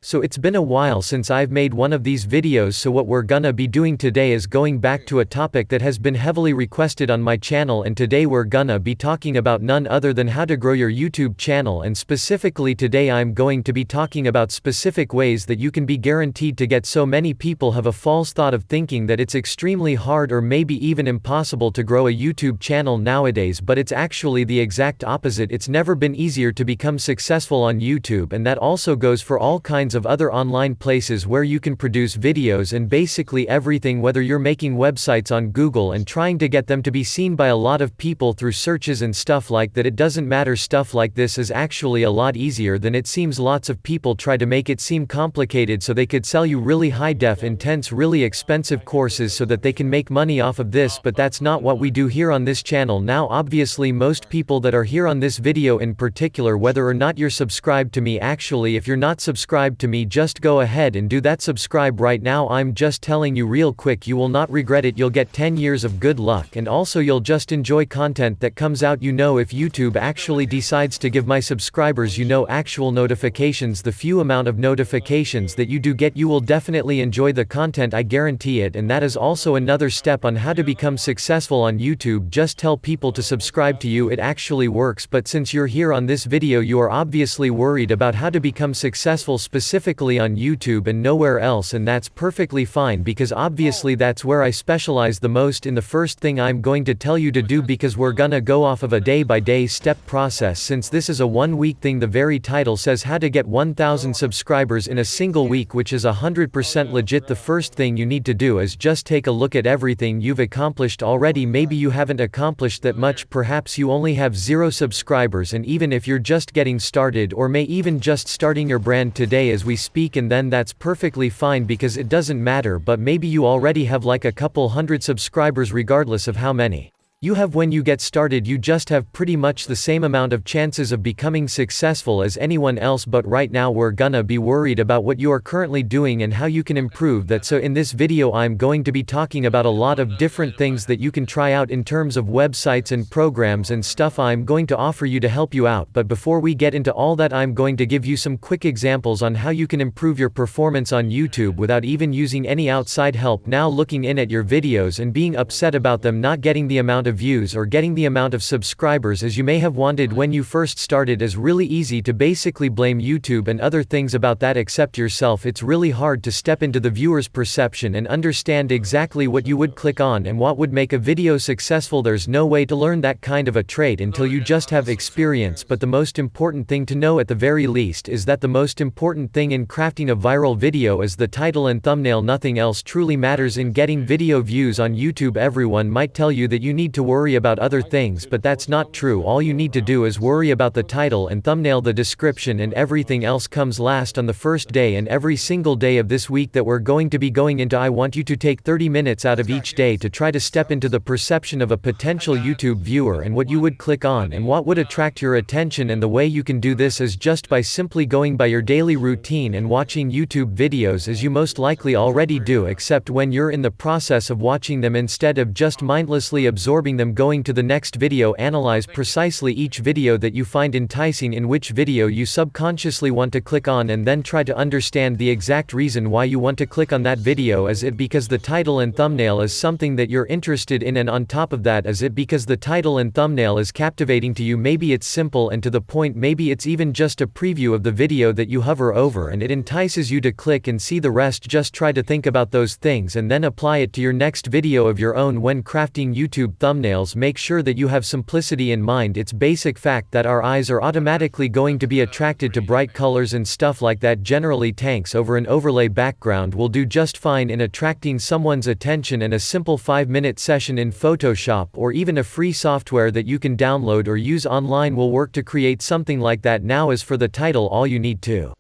So it's been a while since I've made one of these videos, so what we're gonna be doing today is going back to a topic that has been heavily requested on my channel, and today we're gonna be talking about none other than how to grow your YouTube channel, and specifically today I'm going to be talking about specific ways that you can be guaranteed to get. So many people have a false thought of thinking that it's extremely hard or maybe even impossible to grow a YouTube channel nowadays, but it's actually the exact opposite. It's never been easier to become successful on YouTube, and that also goes for all kinds of other online places where you can produce videos and basically everything, whether you're making websites on Google and trying to get them to be seen by a lot of people through searches and stuff like that. It doesn't matter. Stuff like this is actually a lot easier than it seems. Lots of people try to make it seem complicated so they could sell you really high-def, intense, really expensive courses so that they can make money off of this, but that's not what we do here on this channel. Now obviously most people that are here on this video in particular, whether or not you're subscribed to me, actually if you're not subscribed to me, just go ahead and do that. Subscribe right now. I'm just telling you real quick, you will not regret it. You'll get 10 years of good luck, and also you'll just enjoy content that comes out. If YouTube actually decides to give my subscribers actual notifications, the few amount of notifications that you do get, you will definitely enjoy the content, I guarantee it. And that is also another step on how to become successful on YouTube. Just tell people to subscribe to you. It actually works. But since you're here on this video, you are obviously worried about how to become successful specifically on YouTube and nowhere else, and that's perfectly fine, because obviously that's where I specialize the most in. The first thing I'm going to tell you to do, because we're gonna go off of a day-by-day step process, since this is a 1-week thing. The very title says how to get 1,000 subscribers in a single week, which is 100% legit. The first thing you need to do is just take a look at everything you've accomplished already. Maybe you haven't accomplished that much, perhaps you only have 0 subscribers, and even if you're just getting started or may even just starting your brand today as we speak, and then that's perfectly fine because it doesn't matter. But maybe you already have like a couple hundred subscribers. Regardless of how many you have when you get started, you just have pretty much the same amount of chances of becoming successful as anyone else. But right now we're gonna be worried about what you are currently doing and how you can improve that. So in this video I'm going to be talking about a lot of different things that you can try out in terms of websites and programs and stuff I'm going to offer you to help you out. But before we get into all that, I'm going to give you some quick examples on how you can improve your performance on YouTube without even using any outside help. Now looking in at your videos and being upset about them not getting the amount of views or getting the amount of subscribers as you may have wanted when you first started is really easy to basically blame YouTube and other things about that except yourself. It's really hard to step into the viewer's perception and understand exactly what you would click on and what would make a video successful. There's no way to learn that kind of a trait until you just have experience. But the most important thing to know at the very least is that the most important thing in crafting a viral video is the title and thumbnail. Nothing else truly matters in getting video views on YouTube. Everyone might tell you that you need to worry about other things, but that's not true. All you need to do is worry about the title and thumbnail. The description and everything else comes last. On the first day and every single day of this week that we're going to be going into, I want you to take 30 minutes out of each day to try to step into the perception of a potential YouTube viewer and what you would click on and what would attract your attention. And the way you can do this is just by simply going by your daily routine and watching YouTube videos, as you most likely already do, except when you're in the process of watching them, instead of just mindlessly absorbing them. Going to the next video, analyze precisely each video that you find enticing, in which video you subconsciously want to click on, and then try to understand the exact reason why you want to click on that video. Is it because the title and thumbnail is something that you're interested in, and on top of that, is it because the title and thumbnail is captivating to you? Maybe it's simple and to the point. Maybe it's even just a preview of the video that you hover over and it entices you to click and see the rest. Just try to think about those things and then apply it to your next video of your own. When crafting YouTube thumbnails, make sure that you have simplicity in mind. It's basic fact that our eyes are automatically going to be attracted to bright colors and stuff like that. Generally tanks over an overlay background will do just fine in attracting someone's attention, and a simple 5-minute session in Photoshop or even a free software that you can download or use online will work to create something like that. Now as for the title, all you need to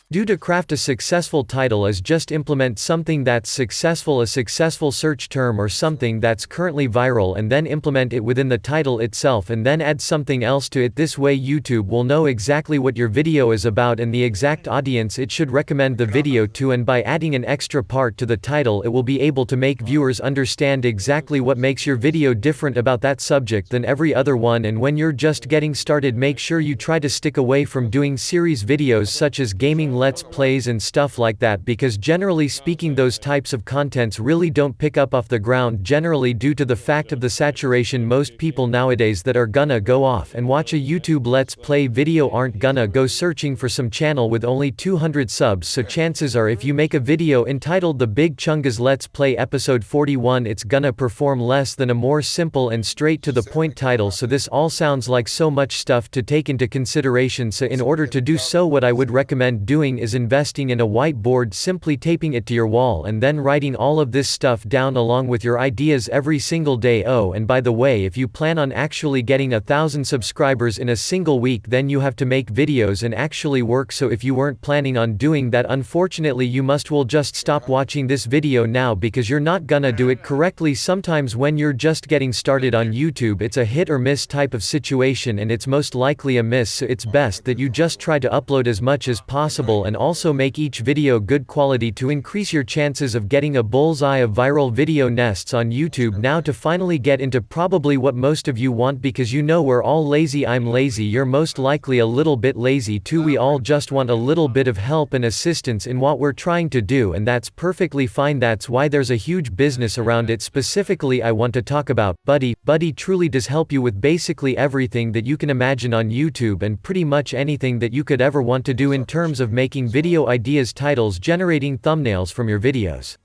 do to craft a successful title is just implement something that's successful, a successful search term or something that's currently viral, and then implement it within the title itself, and then add something else to it. This way YouTube will know exactly what your video is about and the exact audience it should recommend the video to, and by adding an extra part to the title it will be able to make viewers understand exactly what makes your video different about that subject than every other one. And when you're just getting started, make sure you try to stick away from doing series videos such as gaming, let's plays and stuff like that, because generally speaking those types of contents really don't pick up off the ground generally due to the fact of the saturation. Most people nowadays that are gonna go off and watch a YouTube let's play video aren't gonna go searching for some channel with only 200 subs, so chances are if you make a video entitled The Big Chunga's Let's Play Episode 41 it's gonna perform less than a more simple and straight to the point title. So this all sounds like so much stuff to take into consideration, so in order to do so what I would recommend doing is investing in a whiteboard, simply taping it to your wall and then writing all of this stuff down along with your ideas every single day. Oh, and by the way, if you plan on actually getting 1,000 subscribers in a single week then you have to make videos and actually work, so if you weren't planning on doing that unfortunately you will just stop watching this video now because you're not gonna do it correctly. Sometimes when you're just getting started on YouTube it's a hit or miss type of situation, and it's most likely a miss, so it's best that you just try to upload as much as possible and also make each video good quality to increase your chances of getting a bullseye of viral video nests on YouTube. Now to finally get into probably what most of you want, because you know we're all lazy. I'm lazy, you're most likely a little bit lazy too. We all just want a little bit of help and assistance in what we're trying to do, and that's perfectly fine. That's why there's a huge business around it. Specifically I want to talk about Buddy. Buddy truly does help you with basically everything that you can imagine on YouTube, and pretty much anything that you could ever want to do in terms of making video ideas, titles, generating thumbnails from your videos.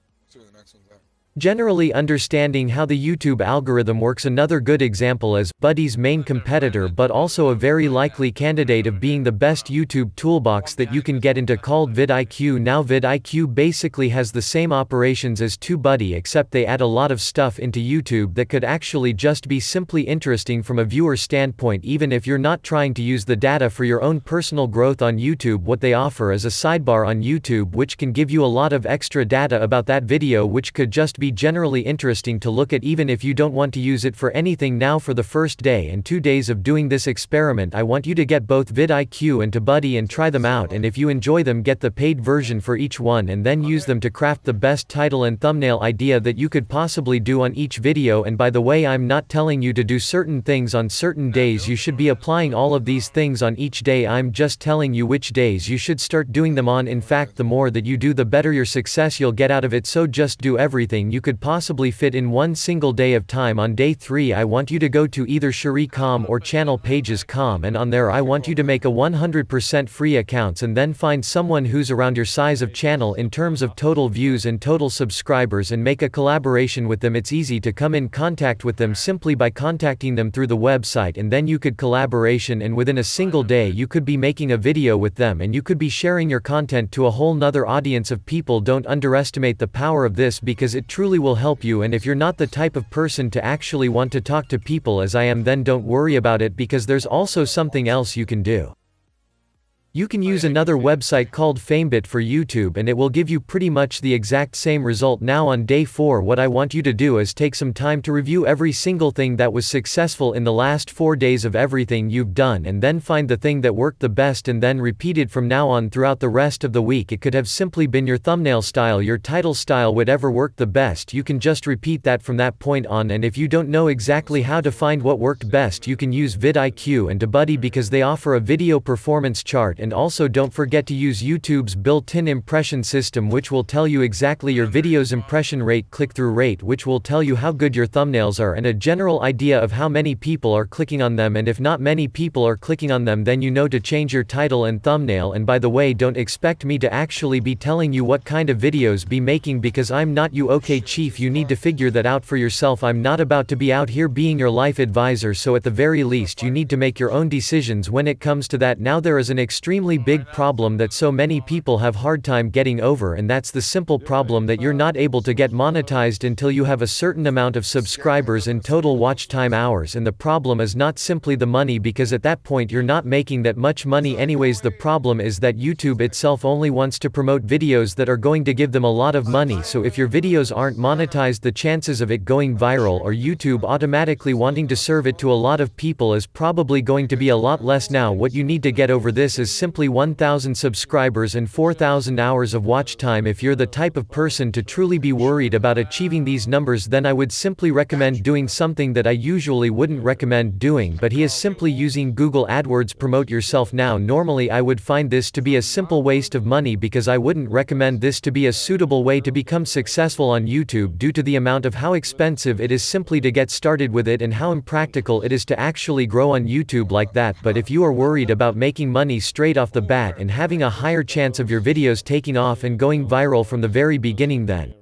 Generally understanding how the YouTube algorithm works. Another good example is Buddy's main competitor but also a very likely candidate of being the best YouTube toolbox that you can get into, called vidIQ. Now vidIQ basically has the same operations as TubeBuddy, except they add a lot of stuff into YouTube that could actually just be simply interesting from a viewer standpoint, even if you're not trying to use the data for your own personal growth on YouTube. What they offer is a sidebar on YouTube which can give you a lot of extra data about that video, which could just be generally interesting to look at even if you don't want to use it for anything. Now for the first day and 2 days of doing this experiment I want you to get both vidIQ and TubeBuddy and try them out, and if you enjoy them get the paid version for each one and then use them to craft the best title and thumbnail idea that you could possibly do on each video. And by the way, I'm not telling you to do certain things on certain days. You should be applying all of these things on each day. I'm just telling you which days you should start doing them on. In fact, the more that you do the better your success you'll get out of it, so just do everything you could possibly fit in one single day of time. On day 3 I want you to go to either Shari.com or Channel Pages.com, and on there I want you to make a 100% free accounts and then find someone who's around your size of channel in terms of total views and total subscribers and make a collaboration with them. It's easy to come in contact with them simply by contacting them through the website, and then you could collaboration, and within a single day you could be making a video with them and you could be sharing your content to a whole nother audience of people. Don't underestimate the power of this because it truly will help you. And if you're not the type of person to actually want to talk to people as I am, then don't worry about it, because there's also something else you can do. You can use another website called Famebit for YouTube and it will give you pretty much the exact same result. Now on day 4 what I want you to do is take some time to review every single thing that was successful in the last 4 days of everything you've done, and then find the thing that worked the best and then repeat it from now on throughout the rest of the week. It could have simply been your thumbnail style, your title style, whatever worked the best. You can just repeat that from that point on, and if you don't know exactly how to find what worked best you can use vidIQ and TubeBuddy because they offer a video performance chart. And also don't forget to use YouTube's built-in impression system, which will tell you exactly your video's impression rate, click-through rate, which will tell you how good your thumbnails are and a general idea of how many people are clicking on them, and if not many people are clicking on them then you know to change your title and thumbnail. And by the way, don't expect me to actually be telling you what kind of videos be making because I'm not you. Okay chief, you need to figure that out for yourself. I'm not about to be out here being your life advisor, so at the very least you need to make your own decisions when it comes to that. Now there is an extremely big problem that so many people have hard time getting over, and that's the simple problem that you're not able to get monetized until you have a certain amount of subscribers and total watch time hours. And the problem is not simply the money, because at that point you're not making that much money anyways. The problem is that YouTube itself only wants to promote videos that are going to give them a lot of money, so if your videos aren't monetized the chances of it going viral or YouTube automatically wanting to serve it to a lot of people is probably going to be a lot less. Now what you need to get over this is simply 1,000 subscribers and 4,000 hours of watch time. If you're the type of person to truly be worried about achieving these numbers, then I would simply recommend doing something that I usually wouldn't recommend doing, but he is simply using Google AdWords. Promote yourself now. Normally I would find this to be a simple waste of money because I wouldn't recommend this to be a suitable way to become successful on YouTube due to the amount of how expensive it is simply to get started with it and how impractical it is to actually grow on YouTube like that. But if you are worried about making money straight off the bat and having a higher chance of your videos taking off and going viral from the very beginning, then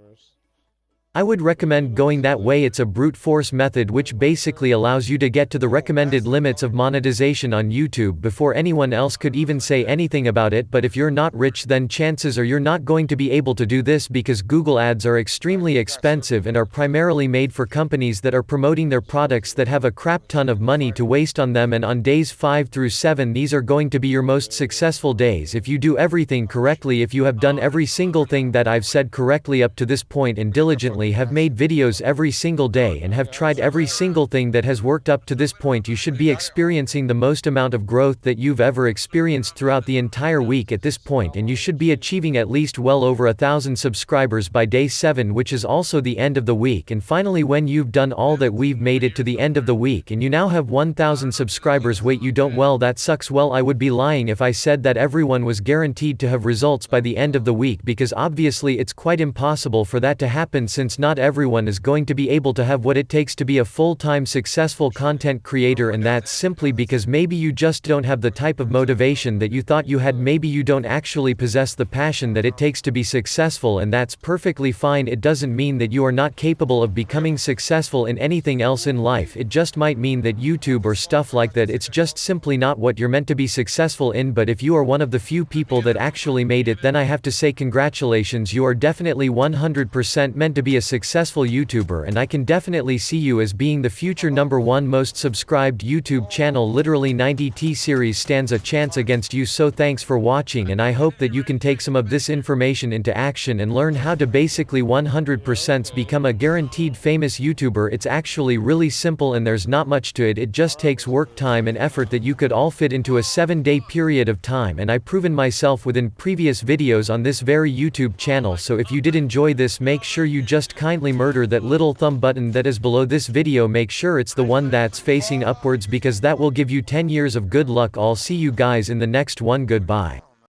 I would recommend going that way. It's a brute force method which basically allows you to get to the recommended limits of monetization on YouTube before anyone else could even say anything about it. But if you're not rich, then chances are you're not going to be able to do this because Google ads are extremely expensive and are primarily made for companies that are promoting their products that have a crap ton of money to waste on them. And on days 5 through 7, these are going to be your most successful days if you do everything correctly. If you have done every single thing that I've said correctly up to this point and diligently have made videos every single day and have tried every single thing that has worked up to this point, you should be experiencing the most amount of growth that you've ever experienced throughout the entire week at this point, and you should be achieving at least well over 1,000 subscribers by day 7, which is also the end of the week. And finally, when you've done all that, we've made it to the end of the week and you now have 1,000 subscribers. Wait, you don't? Well, that sucks. Well, I would be lying if I said that everyone was guaranteed to have results by the end of the week, because obviously it's quite impossible for that to happen, since not everyone is going to be able to have what it takes to be a full-time successful content creator. And that's simply because maybe you just don't have the type of motivation that you thought you had. Maybe you don't actually possess the passion that it takes to be successful, and that's perfectly fine. It doesn't mean that you are not capable of becoming successful in anything else in life. It just might mean that YouTube or stuff like that, it's just simply not what you're meant to be successful in. But if you are one of the few people that actually made it, then I have to say congratulations. You are definitely 100% meant to be a successful YouTuber, and I can definitely see you as being the future #1 most subscribed YouTube channel. Literally 90T series stands a chance against you. So thanks for watching, and I hope that you can take some of this information into action and learn how to basically 100% become a guaranteed famous YouTuber. It's actually really simple and there's not much to it. It just takes work, time and effort that you could all fit into a 7-day period of time, and I've proven myself within previous videos on this very YouTube channel. So if you did enjoy this, make sure you just kindly murder that little thumb button that is below this video. Make sure it's the one that's facing upwards, because that will give you 10 years of good luck. I'll see you guys in the next one. Goodbye.